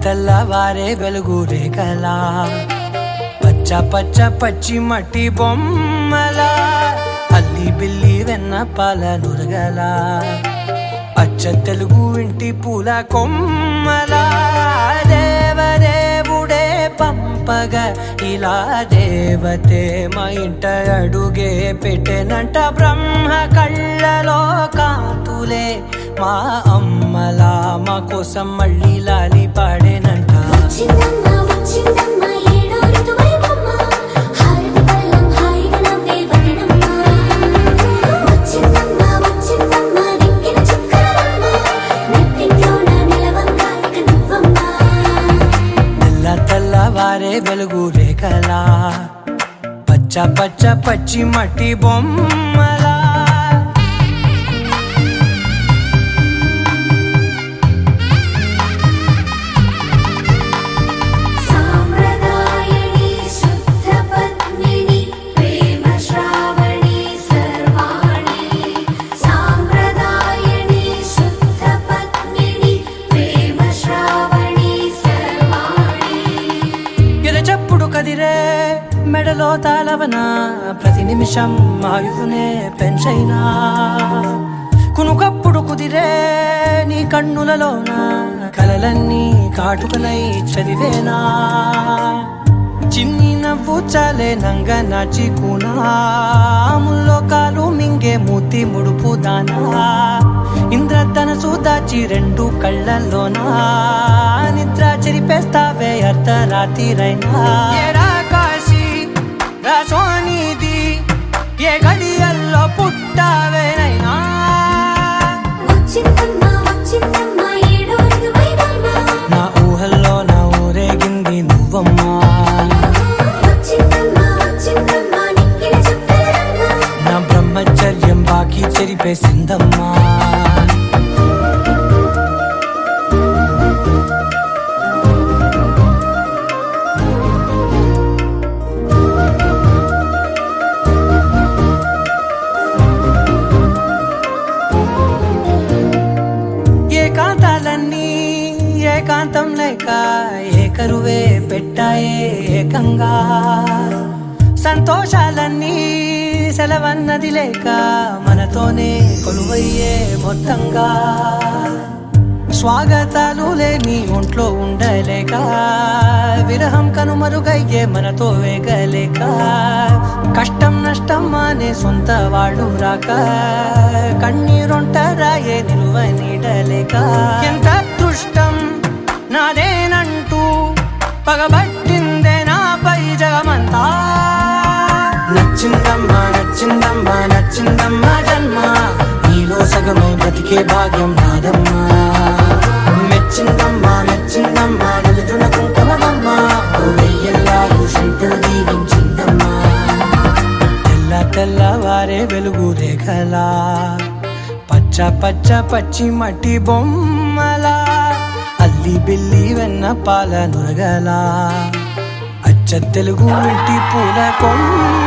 తెల్లవారే వెలుగు రేఖలా పచ్చ పచ్చ పచ్చి మట్టి బొమ్మలా అల్లి బిల్లి వెన్న పాల నురగలా అచ్చ తెలుగు ఇంటి పూల కొమ్మలా దేవదేవుడే పంపగా ఇలా దేవతే మా ఇంట అడుగే పెట్టెనంట బ్రహ్మ కళ్ళలో కాంతులే మా అమ్మలా మా కోసం మళ్ళీ లాలి పాడేనంట. తెల్లవారే వెలుగు రేఖలా పచ్చ పచ్చ పచ్చి మట్టి బొమ్మలా కదిరే మెడలో తాళవన ప్రతి నిమిషం ఆయుధునే పెంచైనా కునుకప్పుడు కుదిరే నీ కన్నులలోన కలలన్నీ కాటుకనై చదివేనా చిన్ని నవ్వు చాలే నంగ నాచి కూనాముల్లో కాలు మింగే మూతి ముడుపు దానా ఇంద్రధనసు దాచి రెండు కళ్ళల్లోనా నిద్ర చెరిపేస్తావే అర్ధరాత్రిరైనా కాశీ రాసోనిది ఏ గడియల్లో పుట్టావేనైనా నా ఊహల్లో నా ఊరేగింది నువ్వమ్మా నా బ్రహ్మచర్యం బాకీ చెరిపేసిందమ్మా. ఏకాంతాలన్నీ ఏకాంతం లేక ఏకరువే పెట్టాయే ఏకంగా సంతోషాలన్నీ సెలవన్నది లేక మనతోనే కొలువయ్యే మొత్తంగా స్వాగతాలు లేని ఒంట్లో ఉండలేక విరహం కనుమరుగయ్యే మనతో వేగలేక కష్టం నష్టం అనే సొంత వాళ్ళు రాక కన్నీరొంటరాయే నిలువ నీడలేక ఎంత అదృష్టం నాదేనంటూ పగబట్టిందే నాపై జగమంతా. నచ్చిందమ్మా నచ్చిందమ్మా నచ్చిందమ్మా జన్మ నీలో సగమై బ్రతికే భాగ్యం నాదమ్మా మెచ్చిందమ్మా మెచ్చిందమ్మా నిలుచున కుంకుమమ్మా వెయ్యల్లాలు శంకులు దీవించిందమ్మా. తెల్లవారే వెలుగు రేఖలా పచ్చ పచ్చ పచ్చి మట్టి బొమ్మలా అల్లి బిల్లి వెన్న పాల నురగలా అచ్చ తెలుగు ఇంటి పూల కొమ్మ